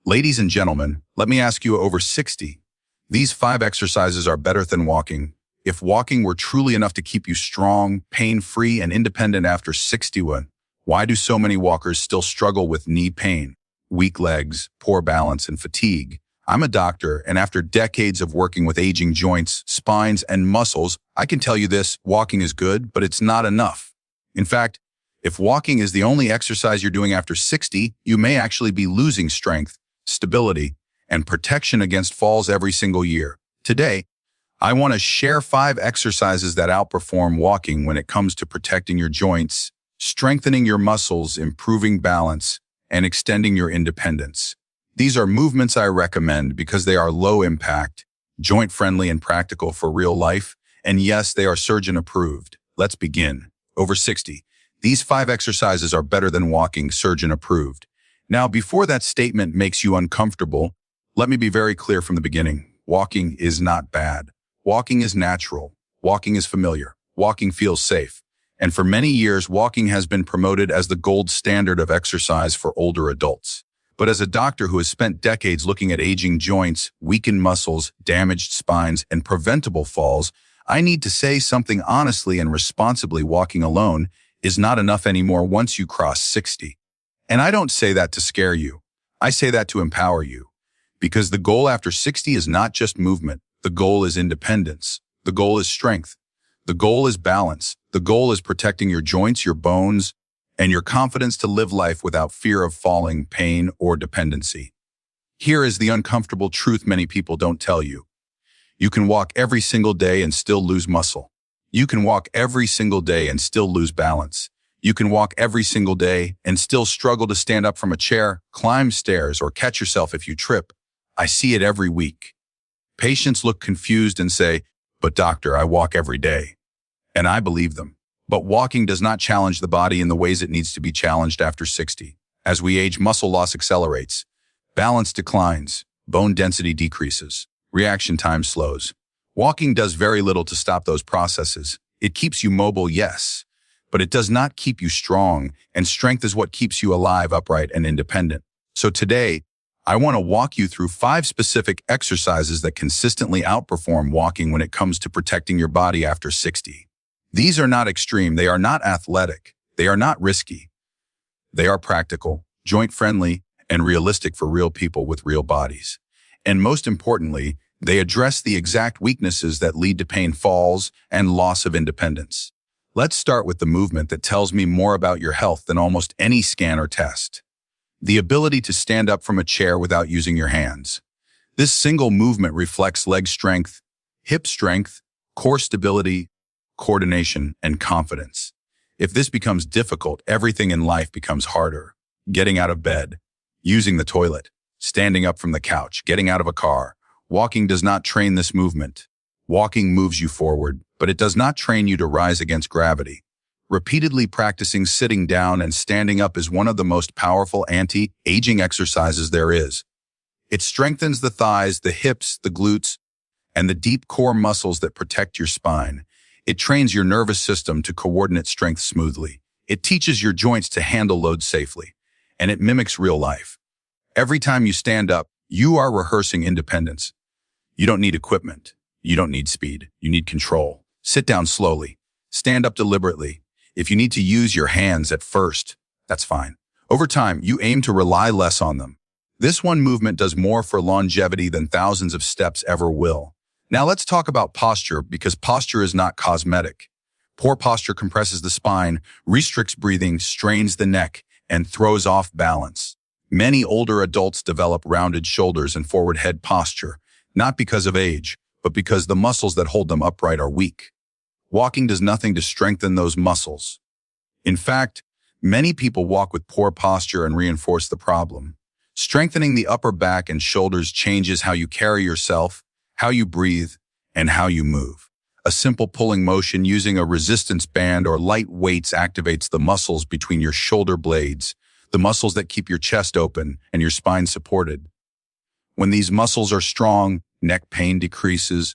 Ladies and gentlemen, let me ask you over 60. These 5 exercises are better than walking. If walking were truly enough to keep you strong, pain-free, and independent after 61, why do so many walkers still struggle with knee pain, weak legs, poor balance, and fatigue? I'm a doctor, and after decades of working with aging joints, spines, and muscles, I can tell you this: walking is good, but it's not enough. In fact, if walking is the only exercise you're doing after 60, you may actually be losing strength, stability, and protection against falls every single year. Today, I want to share 5 exercises that outperform walking when it comes to protecting your joints, strengthening your muscles, improving balance, and extending your independence. These are movements I recommend because they are low impact, joint-friendly, and practical for real life. And yes, they are surgeon-approved. Let's begin. Over 60. These 5 exercises are better than walking, surgeon-approved. Now, before that statement makes you uncomfortable, let me be very clear from the beginning. Walking is not bad. Walking is natural. Walking is familiar. Walking feels safe. And for many years, walking has been promoted as the gold standard of exercise for older adults. But as a doctor who has spent decades looking at aging joints, weakened muscles, damaged spines, and preventable falls, I need to say something honestly and responsibly: walking alone is not enough anymore once you cross 60. And I don't say that to scare you. I say that to empower you. Because the goal after 60 is not just movement. The goal is independence. The goal is strength. The goal is balance. The goal is protecting your joints, your bones, and your confidence to live life without fear of falling, pain, or dependency. Here is the uncomfortable truth many people don't tell you. You can walk every single day and still lose muscle. You can walk every single day and still lose balance. You can walk every single day and still struggle to stand up from a chair, climb stairs, or catch yourself if you trip. I see it every week. Patients look confused and say, "But doctor, I walk every day." And I believe them. But walking does not challenge the body in the ways it needs to be challenged after 60. As we age, muscle loss accelerates, balance declines, bone density decreases, reaction time slows. Walking does very little to stop those processes. It keeps you mobile, yes, but it does not keep you strong, and strength is what keeps you alive, upright, and independent. So today, I want to walk you through 5 specific exercises that consistently outperform walking when it comes to protecting your body after 60. These are not extreme, they are not athletic, they are not risky. They are practical, joint-friendly, and realistic for real people with real bodies. And most importantly, they address the exact weaknesses that lead to pain, falls, and loss of independence. Let's start with the movement that tells me more about your health than almost any scan or test. The ability to stand up from a chair without using your hands. This single movement reflects leg strength, hip strength, core stability, coordination, and confidence. If this becomes difficult, everything in life becomes harder. Getting out of bed, using the toilet, standing up from the couch, getting out of a car. Walking does not train this movement. Walking moves you forward, but it does not train you to rise against gravity. Repeatedly practicing sitting down and standing up is one of the most powerful anti-aging exercises there is. It strengthens the thighs, the hips, the glutes, and the deep core muscles that protect your spine. It trains your nervous system to coordinate strength smoothly. It teaches your joints to handle load safely, and it mimics real life. Every time you stand up, you are rehearsing independence. You don't need equipment. You don't need speed. You need control. Sit down slowly. Stand up deliberately. If you need to use your hands at first, that's fine. Over time, you aim to rely less on them. This one movement does more for longevity than thousands of steps ever will. Now let's talk about posture, because posture is not cosmetic. Poor posture compresses the spine, restricts breathing, strains the neck, and throws off balance. Many older adults develop rounded shoulders and forward head posture, not because of age, but because the muscles that hold them upright are weak. Walking does nothing to strengthen those muscles. In fact, many people walk with poor posture and reinforce the problem. Strengthening the upper back and shoulders changes how you carry yourself, how you breathe, and how you move. A simple pulling motion using a resistance band or light weights activates the muscles between your shoulder blades, the muscles that keep your chest open and your spine supported. When these muscles are strong, neck pain decreases,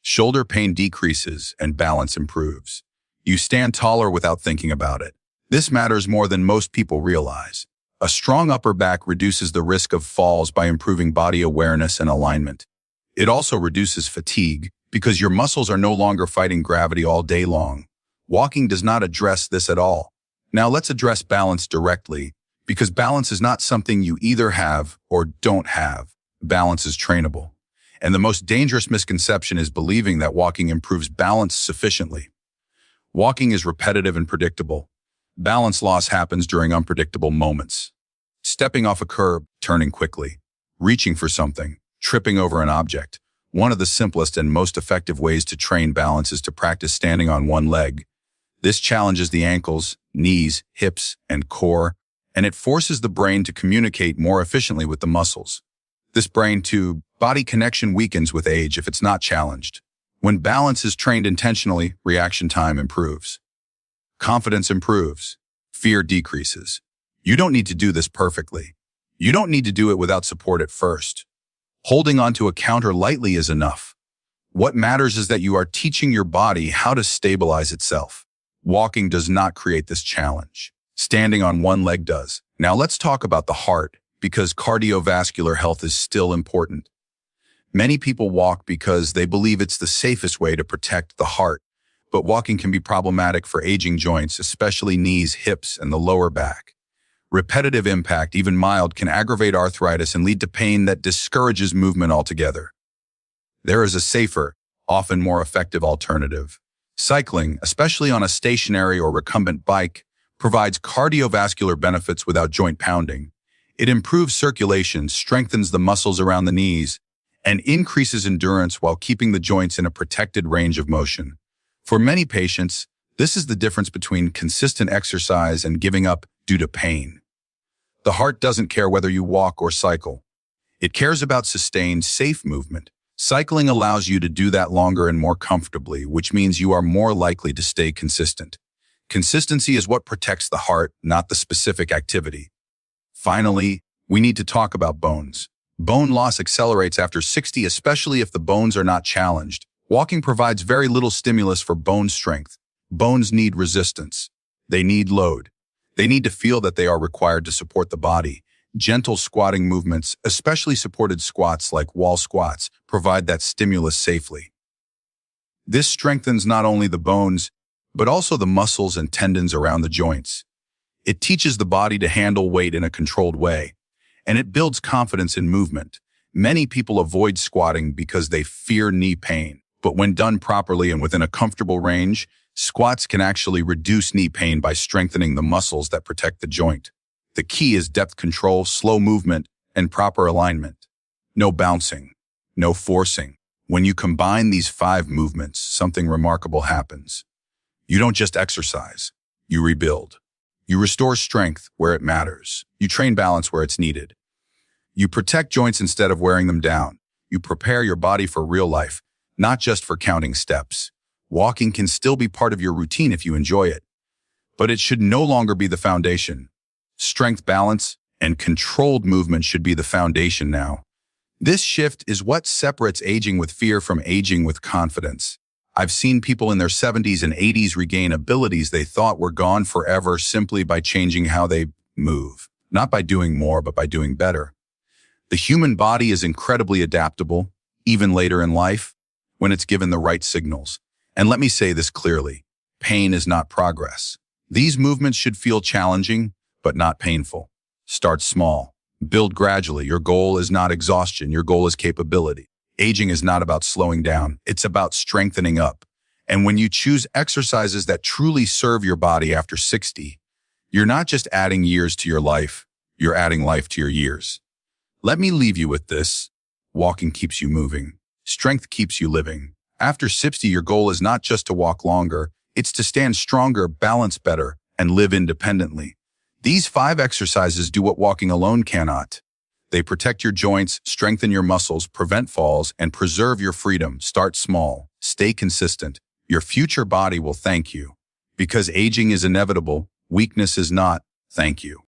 shoulder pain decreases, and balance improves. You stand taller without thinking about it. This matters more than most people realize. A strong upper back reduces the risk of falls by improving body awareness and alignment. It also reduces fatigue because your muscles are no longer fighting gravity all day long. Walking does not address this at all. Now let's address balance directly, because balance is not something you either have or don't have. Balance is trainable. And the most dangerous misconception is believing that walking improves balance sufficiently. Walking is repetitive and predictable. Balance loss happens during unpredictable moments. Stepping off a curb, turning quickly, reaching for something, tripping over an object. One of the simplest and most effective ways to train balance is to practice standing on one leg. This challenges the ankles, knees, hips, and core, and it forces the brain to communicate more efficiently with the muscles. This brain-to-body connection weakens with age if it's not challenged. When balance is trained intentionally, reaction time improves. Confidence improves. Fear decreases. You don't need to do this perfectly. You don't need to do it without support at first. Holding onto a counter lightly is enough. What matters is that you are teaching your body how to stabilize itself. Walking does not create this challenge. Standing on one leg does. Now let's talk about the heart, because cardiovascular health is still important. Many people walk because they believe it's the safest way to protect the heart, but walking can be problematic for aging joints, especially knees, hips, and the lower back. Repetitive impact, even mild, can aggravate arthritis and lead to pain that discourages movement altogether. There is a safer, often more effective alternative. Cycling, especially on a stationary or recumbent bike, provides cardiovascular benefits without joint pounding. It improves circulation, strengthens the muscles around the knees, and increases endurance while keeping the joints in a protected range of motion. For many patients, this is the difference between consistent exercise and giving up due to pain. The heart doesn't care whether you walk or cycle. It cares about sustained, safe movement. Cycling allows you to do that longer and more comfortably, which means you are more likely to stay consistent. Consistency is what protects the heart, not the specific activity. Finally, we need to talk about bones. Bone loss accelerates after 60, especially if the bones are not challenged. Walking provides very little stimulus for bone strength. Bones need resistance. They need load. They need to feel that they are required to support the body. Gentle squatting movements, especially supported squats like wall squats, provide that stimulus safely. This strengthens not only the bones, but also the muscles and tendons around the joints. It teaches the body to handle weight in a controlled way, and it builds confidence in movement. Many people avoid squatting because they fear knee pain, but when done properly and within a comfortable range, squats can actually reduce knee pain by strengthening the muscles that protect the joint. The key is depth control, slow movement, and proper alignment. No bouncing, no forcing. When you combine these 5 movements, something remarkable happens. You don't just exercise, you rebuild. You restore strength where it matters. You train balance where it's needed. You protect joints instead of wearing them down. You prepare your body for real life, not just for counting steps. Walking can still be part of your routine if you enjoy it, but it should no longer be the foundation. Strength, balance, and controlled movement should be the foundation now. This shift is what separates aging with fear from aging with confidence. I've seen people in their 70s and 80s regain abilities they thought were gone forever simply by changing how they move. Not by doing more, but by doing better. The human body is incredibly adaptable, even later in life, when it's given the right signals. And let me say this clearly, pain is not progress. These movements should feel challenging, but not painful. Start small. Build gradually. Your goal is not exhaustion. Your goal is capability. Aging is not about slowing down. It's about strengthening up. And when you choose exercises that truly serve your body after 60, you're not just adding years to your life, you're adding life to your years. Let me leave you with this. Walking keeps you moving. Strength keeps you living. After 60, your goal is not just to walk longer, it's to stand stronger, balance better, and live independently. These 5 exercises do what walking alone cannot. They protect your joints, strengthen your muscles, prevent falls, and preserve your freedom. Start small. Stay consistent. Your future body will thank you. Because aging is inevitable, weakness is not. Thank you.